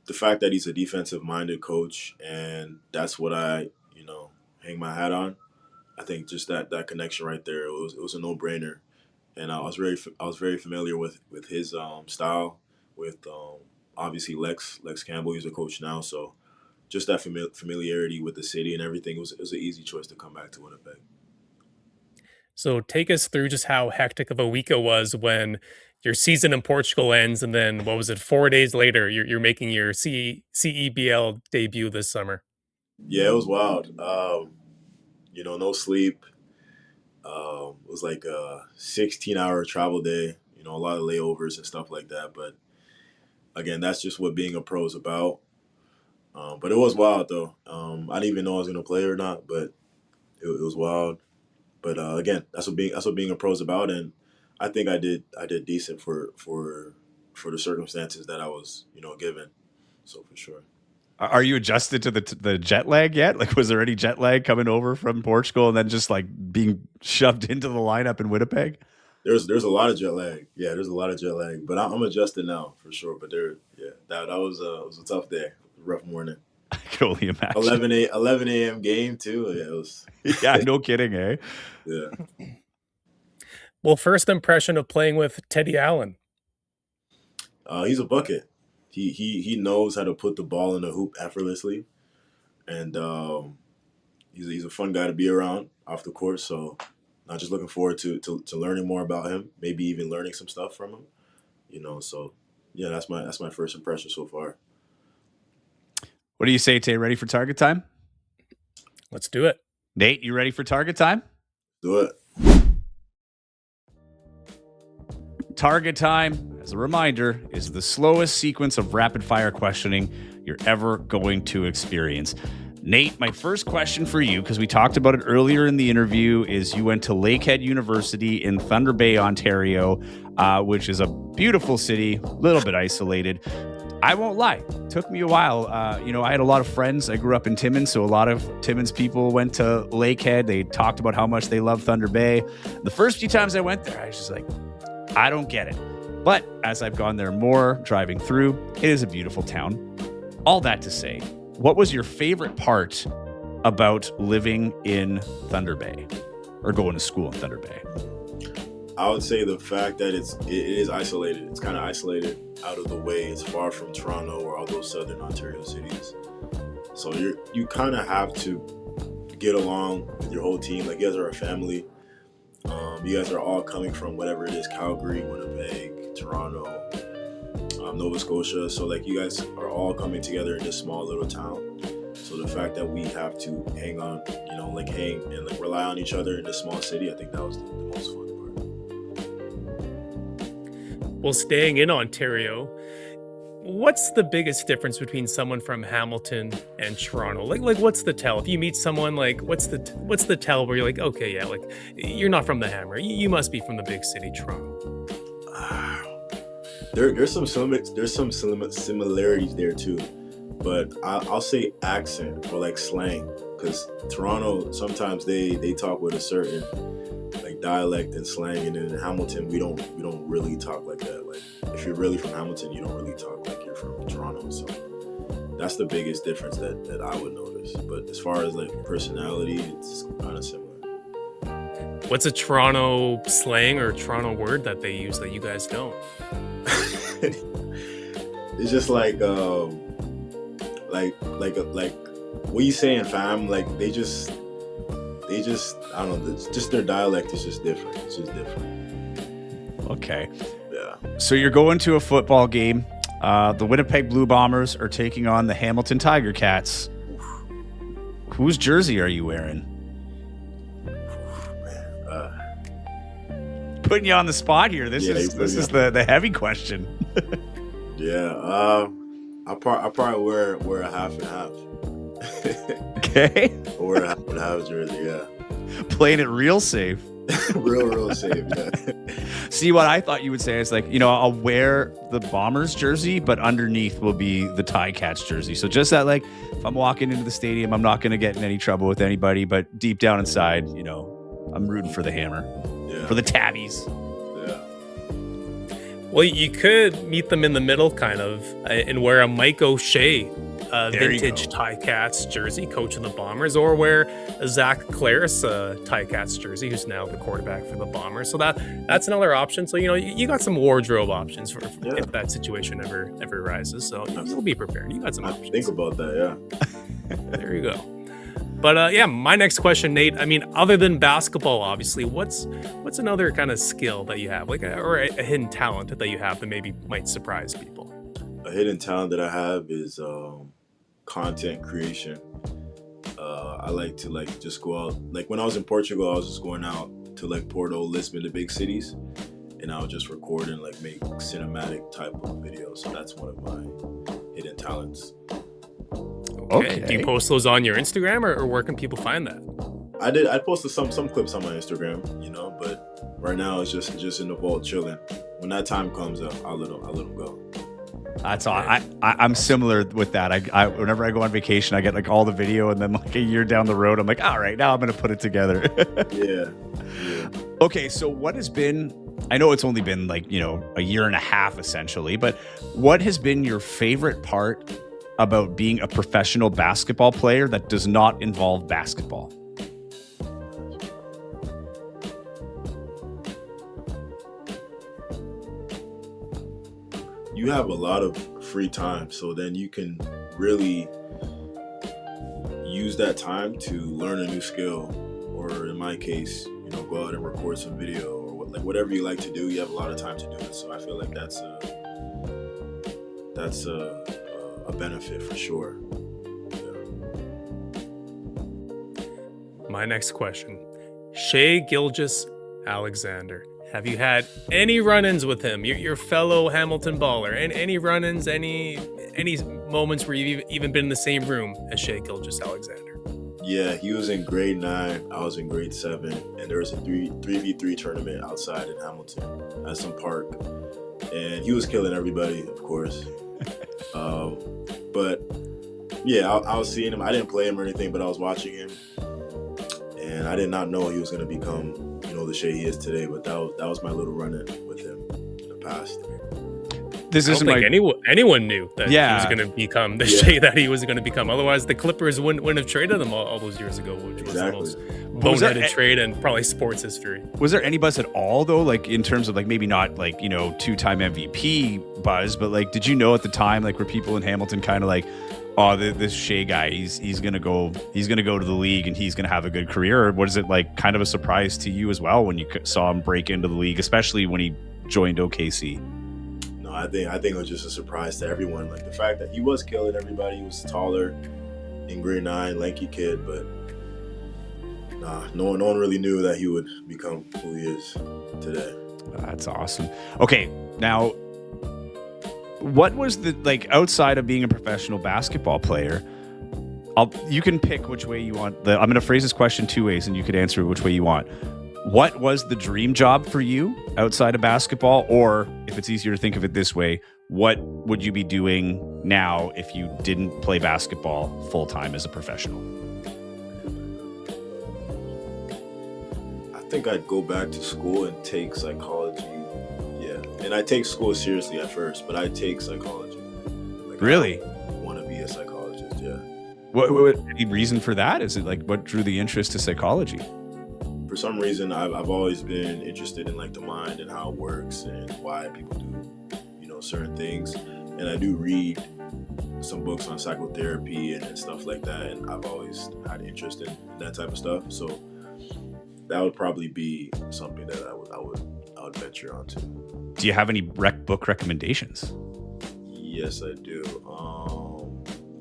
the fact that he's a defensive minded coach, and that's what I hang my hat on. I think just that connection right there, it was a no brainer, and I was very familiar with his style, with obviously Lex Campbell. He's a coach now, so just that familiarity with the city and everything, it was an easy choice to come back to Winnipeg. So, take us through just how hectic of a week it was when your season in Portugal ends, and then what was it? 4 days later, you're making your CEBL debut this summer. Yeah, it was wild. No sleep. It was like a 16-hour travel day. A lot of layovers and stuff like that. But again, that's just what being a pro is about. But it was wild though. I didn't even know I was gonna play or not, but it was wild. But again, that's what being a pro is about, and I think I did decent for the circumstances that I was given. So for sure. Are you adjusted to the jet lag yet? Like, was there any jet lag coming over from Portugal and then just like being shoved into the lineup in Winnipeg? There's a lot of jet lag. Yeah, there's a lot of jet lag, but I'm adjusted now for sure. But yeah, that was a tough day, rough morning. I can only imagine. 11 a.m. game too. Yeah, it was. Yeah, no kidding, eh? Yeah. Well, first impression of playing with Teddy Allen. He's a bucket. He knows how to put the ball in the hoop effortlessly, and he's a fun guy to be around off the court. So, I'm just looking forward to learning more about him. Maybe even learning some stuff from him. So yeah, that's my first impression so far. What do you say, Tay? Ready for target time? Let's do it. Nate, you ready for target time? Do it. Target time, as a reminder, is the slowest sequence of rapid fire questioning you're ever going to experience. Nate, my first question for you, because we talked about it earlier in the interview, is you went to Lakehead University in Thunder Bay, Ontario, which is a beautiful city, a little bit isolated. I won't lie. It took me a while. I had a lot of friends. I grew up in Timmins, so a lot of Timmins people went to Lakehead. They talked about how much they love Thunder Bay. The first few times I went there, I was just like, I don't get it. But as I've gone there more, driving through, it is a beautiful town. All that to say, what was your favorite part about living in Thunder Bay or going to school in Thunder Bay? I would say the fact that it is isolated. It's kind of isolated, out of the way. It's far from Toronto or all those southern Ontario cities. So you kind of have to get along with your whole team. Like, you guys are a family. You guys are all coming from whatever it is, Calgary, Winnipeg, Toronto, Nova Scotia. So like, you guys are all coming together in this small little town. So the fact that we have to hang on, hang and like rely on each other in this small city, I think that was the most fun part. Well, staying in Ontario, what's the biggest difference between someone from Hamilton and Toronto? Like what's the tell? If you meet someone, like what's the tell where you're like, okay, yeah, like you're not from the Hammer. You must be from the big city, Toronto. There's some similarities there too, but I'll say accent or like slang, because Toronto sometimes they talk with a certain like dialect and slang, and in Hamilton we don't really talk like that. Like, if you're really from Hamilton, you don't really talk like you're from Toronto. So that's the biggest difference that I would notice. But as far as like personality, it's kind of similar. What's a Toronto slang or Toronto word that they use that you guys don't? It's just like what you saying, fam? Like they just I don't know. It's just their dialect is just different. It's just different. Okay. Yeah. So you're going to a football game. The Winnipeg Blue Bombers are taking on the Hamilton Tiger Cats. Whose jersey are you wearing? Putting you on the spot here. This is the heavy question. Yeah. I probably wear a half and half. Okay. Or wear a half and half jersey. Yeah. Playing it real safe. real safe. Yeah. See, what I thought you would say is like, I'll wear the Bombers jersey, but underneath will be the Ticats jersey. So just that, like, if I'm walking into the stadium, I'm not going to get in any trouble with anybody, but deep down inside, I'm rooting for the Hammer, for the Tabbies. Yeah. Well, you could meet them in the middle, kind of, and wear a Mike O'Shea vintage Ticats jersey, coach of the Bombers, or wear a Zach Claris Ticats jersey, who's now the quarterback for the Bombers. So that's another option. So you got some wardrobe options for if that situation ever arises. So you'll be prepared. You got some options. Think about that. Yeah. There you go. But my next question, Nate. I mean, other than basketball, obviously, what's another kind of skill that you have, like or a hidden talent that you have that maybe might surprise people? A hidden talent that I have is content creation. I like to just go out. Like when I was in Portugal, I was just going out to like Porto, Lisbon, the big cities, and I would just record and like make cinematic type of videos. So that's one of my hidden talents. Okay. Do you post those on your Instagram, or where can people find that? I posted some clips on my Instagram, but right now it's just in the vault chilling. When that time comes up, I'll let them go. That's all. I'm similar with that. I whenever I go on vacation, I get like all the video, and then like a year down the road, I'm like, all right, now I'm gonna put it together. Yeah. Okay, so what has been? I know it's only been like a year and a half essentially, but what has been your favorite part about being a professional basketball player that does not involve basketball? You have a lot of free time, so then you can really use that time to learn a new skill, or in my case, go out and record some video, or whatever you like to do. You have a lot of time to do it, so I feel like that's a benefit for sure. Yeah. My next question, Shai Gilgeous-Alexander. Have you had any run-ins with him, your fellow Hamilton baller? And any run-ins, any moments where you've even been in the same room as Shai Gilgeous-Alexander? Yeah, he was in grade 9, I was in grade 7, and there was a 3v3 tournament outside in Hamilton at some park, and he was killing everybody, of course. But yeah, I was seeing him. I didn't play him or anything, but I was watching him, and I did not know he was going to become the Shai he is today. But that was my little run-in with him in the past. This I isn't don't think my anyone knew that he was Yeah. going to become the shade that he was going to become. Otherwise, the Clippers wouldn't have traded him all those years ago, which was the most Was there boneheaded trade in probably sports history. Was there any buzz at all though? Like in terms of like maybe not like, you know, 2-time MVP buzz, but like did you know at the time like were people in Hamilton kind of like, oh, this Shea guy, he's gonna go to the league and he's gonna have a good career? Or was it like kind of a surprise to you as well when you saw him break into the league, especially when he joined OKC? No, I think it was just a surprise to everyone. Like the fact that he was killing everybody. He was taller, in grade 9, lanky kid, but no one really knew that he would become who he is today. That's awesome. Okay, now what was the like outside of being a professional basketball player? You can pick which way you want. I'm going to phrase this question 2 ways, and you could answer it which way you want. What was the dream job for you outside of basketball? Or if it's easier to think of it this way, what would you be doing now if you didn't play basketball full time as a professional? I think I'd go back to school and take psychology. Yeah, and I take school seriously at first, but I take psychology. Like, Really? I want to be a psychologist. Yeah. What any reason for that? Is it like what drew the interest to psychology? For some reason, I've always been interested in like the mind and how it works and why people do, you know, certain things. And I do read some books on psychotherapy and stuff like that. And I've always had interest in that type of stuff. So that would probably be something that I would venture onto. Do you have any book recommendations? Yes, I do.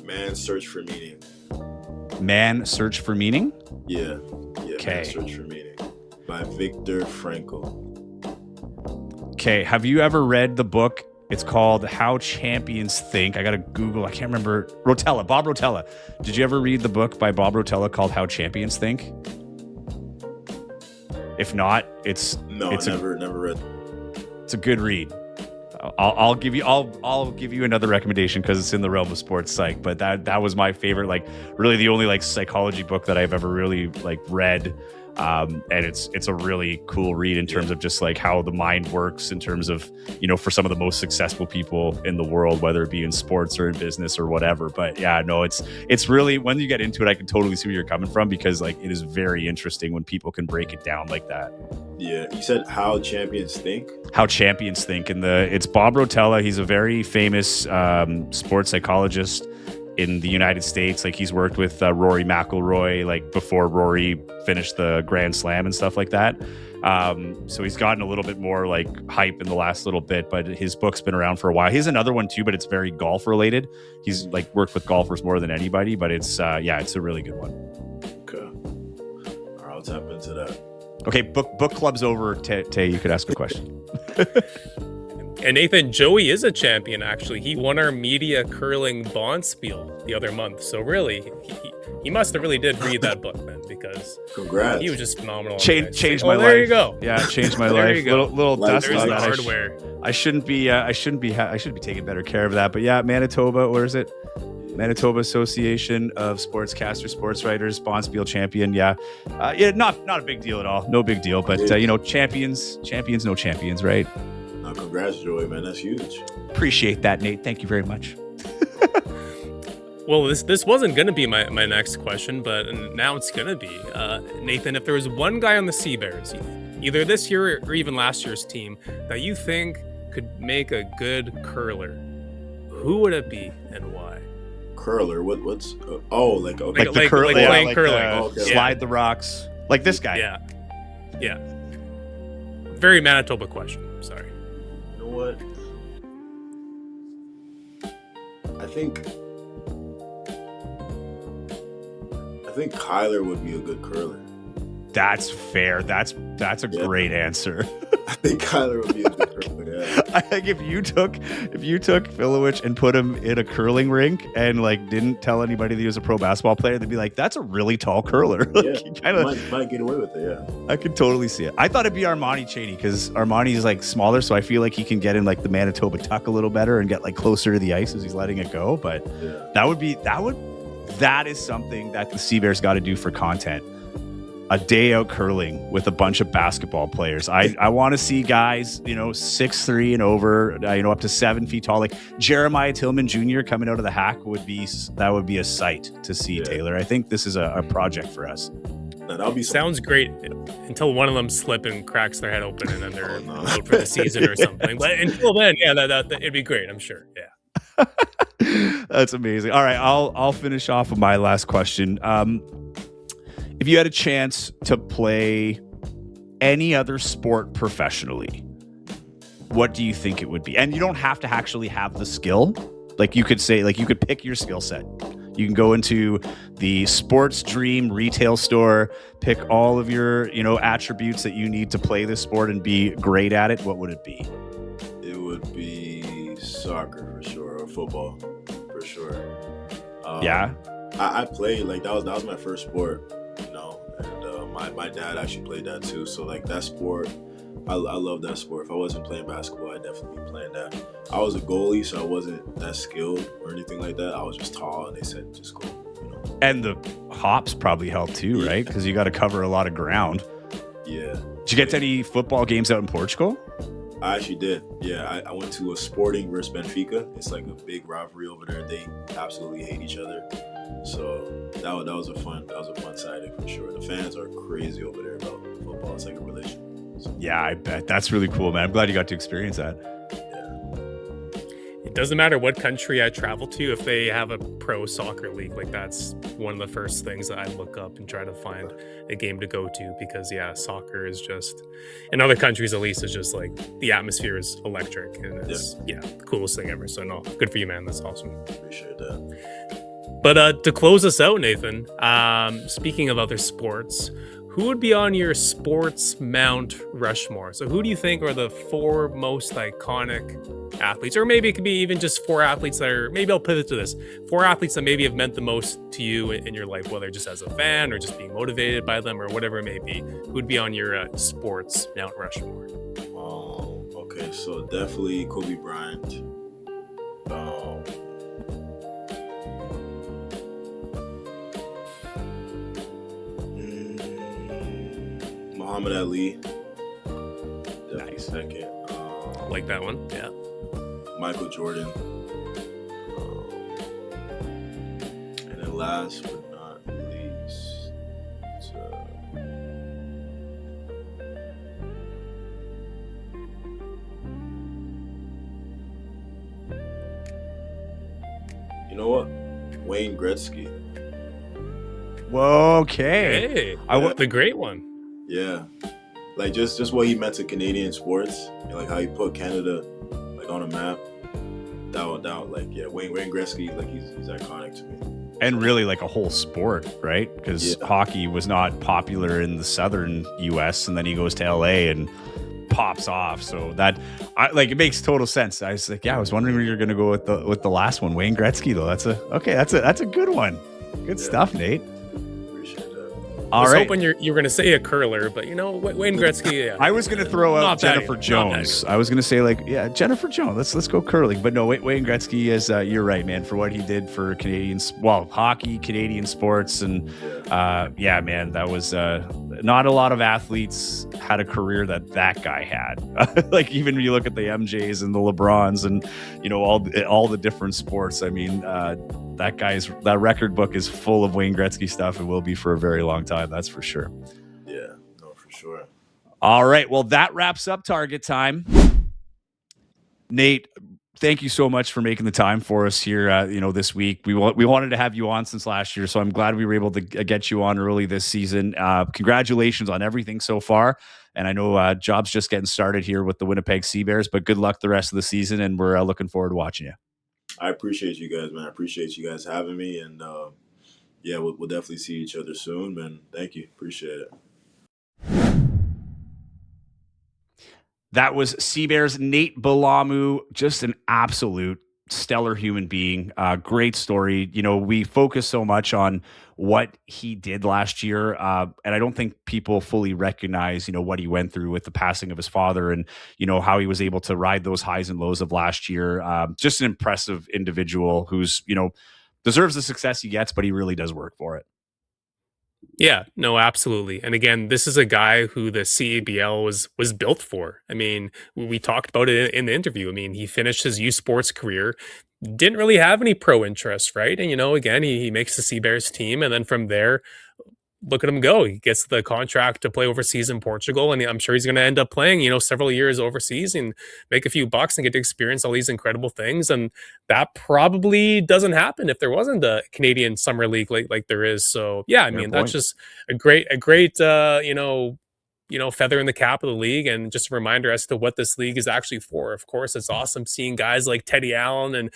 Man's Search for Meaning. Man Search for Meaning? Yeah. Okay. Man's Search for Meaning by Viktor Frankl. Okay. Have you ever read the book? It's called How Champions Think. I got to Google. I can't remember. Bob Rotella. Did you ever read the book by Bob Rotella called How Champions Think? If not, never read. It's a good read. I'll give you another recommendation because it's in the realm of sports psych. But that was my favorite, like really the only like psychology book that I've ever really like read. And it's a really cool read in terms of just like how the mind works in terms of, you know, for some of the most successful people in the world, whether it be in sports or in business or whatever. But yeah, no, it's really, when you get into it, I can totally see where you're coming from because like it is very interesting when people can break it down like that. Yeah, you said How Champions Think? How Champions Think. And it's Bob Rotella. He's a very famous sports psychologist in the United States. Like he's worked with Rory McIlroy, like before Rory finished the Grand Slam and stuff like that. So he's gotten a little bit more like hype in the last little bit, but his book's been around for a while. He has another one too, but it's very golf related. He's like worked with golfers more than anybody, but it's a really good one. Okay. All right, I'll tap into that. Okay, book club's over. Tay, you could ask a question. And Nathan, Joey is a champion, actually. He won our media curling Bonspiel the other month. So really, he must have really did read that book, man, because Congrats. he was just phenomenal. Changed my life. There you go. Yeah, changed my There life. you go. Little dust There's on the that. hardware. I shouldn't be taking better care of that. But yeah, Manitoba, where is it? Manitoba Association of Sportscasters, Sports Writers, Bonspiel champion. Yeah, not a big deal at all. No big deal. But champions, no champions, right? No, congrats, Joey, man. That's huge. Appreciate that, Nate. Thank you very much. Well, this wasn't going to be my next question, but now it's going to be. Nathan, if there was one guy on the Sea Bears, either this year or even last year's team, that you think could make a good curler, who would it be and why? Curler? What's like the curling, playing curling. Okay. Slide the rocks, like this guy. Yeah. Very Manitoba question. Sorry. You know what? I think Kyler would be a good curler. That's fair. That's a great answer. I think Kyler would be a good curler. Yeah. I think if you took Filowich and put him in a curling rink and like didn't tell anybody that he was a pro basketball player, they'd be like, "That's a really tall curler." He might get away with it. Yeah, I could totally see it. I thought it'd be Armani Cheney because Armani is like smaller, so I feel like he can get in like the Manitoba tuck a little better and get like closer to the ice as he's letting it go. But that is something that the Sea Bears got to do for content. a day out curling with a bunch of basketball players. I want to see guys, 6'3" and over, up to 7 feet tall. Like Jeremiah Tillman Jr. coming out of the hack would be a sight to see, Yeah. Taylor. I think this is a project for us. No, that'll be Sounds great until one of them slip and cracks their head open and then they're no. out for the season or something. But until then, yeah, that it'd be great, I'm sure. Yeah. That's amazing. All right, I'll finish off with my last question. If you had a chance to play any other sport professionally, what do you think it would be? And you don't have to actually have the skill. Like you could say, like you could pick your skill set. You can go into the Sports Dream retail store, pick all of your, attributes that you need to play this sport and be great at it. What would it be? It would be soccer for sure, or football for sure. Yeah. I played, like that was my first sport, and my dad actually played that too. So like that sport, I love that sport. If I wasn't playing basketball, I'd definitely be playing that. I was a goalie, so I wasn't that skilled or anything like that. I was just tall, and they said just go. And the hops probably help too, right? Because you got to cover a lot of ground. Yeah. Did you get to any football games out in Portugal? I actually did. Yeah, I went to a Sporting versus Benfica. It's like a big rivalry over there. They absolutely hate each other. So that was a fun sighting for sure. The fans are crazy over there about football. It's like a religion. So, Yeah, I bet. That's really cool, man. I'm glad you got to experience that. It doesn't matter what country I travel to, if they have a pro soccer league, like that's one of the first things that I look up and try to find a game to go to, because soccer is just, in other countries at least, it's just like the atmosphere is electric and it's the coolest thing ever. So no, good for you, man. That's awesome. Appreciate that. But to close us out, Nathan, speaking of other sports, who would be on your sports Mount Rushmore? So who do you think are the 4 most iconic athletes? Or maybe it could be even just 4 athletes that are, maybe I'll pivot to this, 4 athletes that maybe have meant the most to you in your life, whether just as a fan or just being motivated by them or whatever it may be. Who would be on your sports Mount Rushmore? Oh, okay. So definitely Kobe Bryant. Muhammad Ali. Definitely Nice. second. Like that one? Yeah. Michael Jordan. And then last but not least, you know what? Wayne Gretzky. Whoa, okay. Hey, the great one. Yeah. Like just what he meant to Canadian sports, and like how he put Canada like on a map. That Wayne Gretzky, like he's iconic to me. And really like a whole sport, right? Because hockey was not popular in the southern US, and then he goes to LA and pops off. So that it makes total sense. I was like, I was wondering where you're gonna go with the last one. Wayne Gretzky though. That's a good one. Good stuff, Nate. I was hoping you were going to say a curler, but Wayne Gretzky. Yeah. I was going to throw out Jennifer Not Jones. I was going to say Jennifer Jones. Let's go curling. But no, Wayne Gretzky is. You're right, man. For what he did for hockey, Canadian sports, and man, that was not a lot of athletes had a career that guy had. Like even when you look at the MJs and the LeBrons and all the different sports. I mean, that record book is full of Wayne Gretzky stuff and will be for a very long time. That's for sure. Yeah, no, for sure. All right. Well, that wraps up Target Time. Nate, thank you so much for making the time for us here. This week we wanted to have you on since last year, so I'm glad we were able to get you on early this season. Congratulations on everything so far. And I know job's just getting started here with the Winnipeg Sea Bears, but good luck the rest of the season, and we're looking forward to watching you. I appreciate you guys, man. I appreciate you guys having me, and we'll definitely see each other soon, man. Thank you. Appreciate it. That was Sea Bears Nate Bilamu, just an absolute stellar human being. Great story. We focus so much on what he did last year, and I don't think people fully recognize, what he went through with the passing of his father, and how he was able to ride those highs and lows of last year. Just an impressive individual who's deserves the success he gets, but he really does work for it. Yeah, no, absolutely. And again, this is a guy who the CABL was built for. I mean, we talked about it in the interview. I mean, he finished his youth sports career, didn't really have any pro interest, right? And again, he makes the Sea Bears team, and then from there, look at him go. He gets the contract to play overseas in Portugal, and I'm sure he's going to end up playing, several years overseas and make a few bucks and get to experience all these incredible things. And that probably doesn't happen if there wasn't a Canadian Summer League like there is. So yeah, I Fair mean that's point. just a great feather in the cap of the league, and just a reminder as to what this league is actually for. Of course, it's awesome seeing guys like Teddy Allen and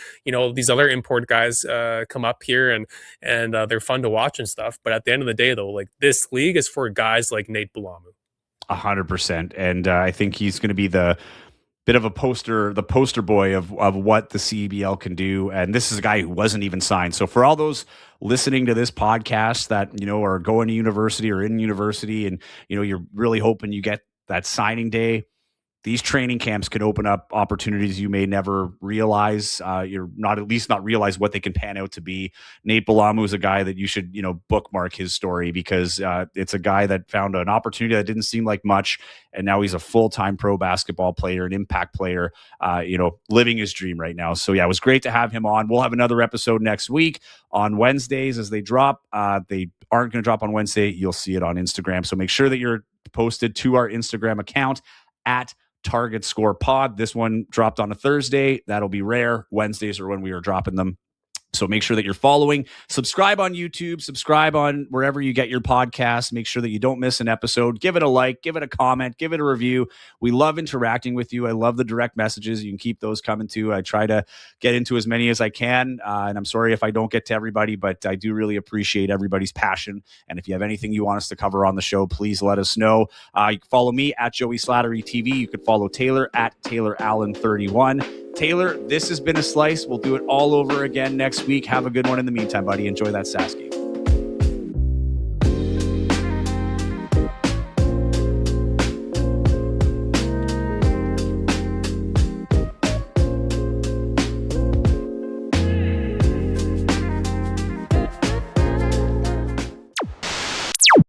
these other import guys come up here, and they're fun to watch and stuff. But at the end of the day, though, like this league is for guys like Nate Bilamu. 100%. And I think he's going to be the bit of the poster boy of what the CEBL can do. And this is a guy who wasn't even signed. So for all those listening to this podcast that, are going to university or in university and, you're really hoping you get that signing day, these training camps can open up opportunities you may never realize. You're not at least not realize what they can pan out to be. Nate Bilamu is a guy that you should, bookmark his story, because it's a guy that found an opportunity that didn't seem like much, and now he's a full-time pro basketball player, an impact player, living his dream right now. So yeah, it was great to have him on. We'll have another episode next week on Wednesdays as they drop. They aren't going to drop on Wednesday. You'll see it on Instagram. So make sure that you're posted to our Instagram account at Target Score Pod. This one dropped on a Thursday. That'll be rare. Wednesdays are when we are dropping them. So make sure that you're following. Subscribe on YouTube. Subscribe on wherever you get your podcasts. Make sure that you don't miss an episode. Give it a like. Give it a comment. Give it a review. We love interacting with you. I love the direct messages. You can keep those coming too. I try to get into as many as I can. And I'm sorry if I don't get to everybody, but I do really appreciate everybody's passion. And if you have anything you want us to cover on the show, please let us know. You can follow me at Joey Slattery TV. You could follow Taylor at Taylor Allen 31. Taylor, this has been a slice. We'll do it all over again next week. Have a good one in the meantime, buddy. Enjoy that Sask game.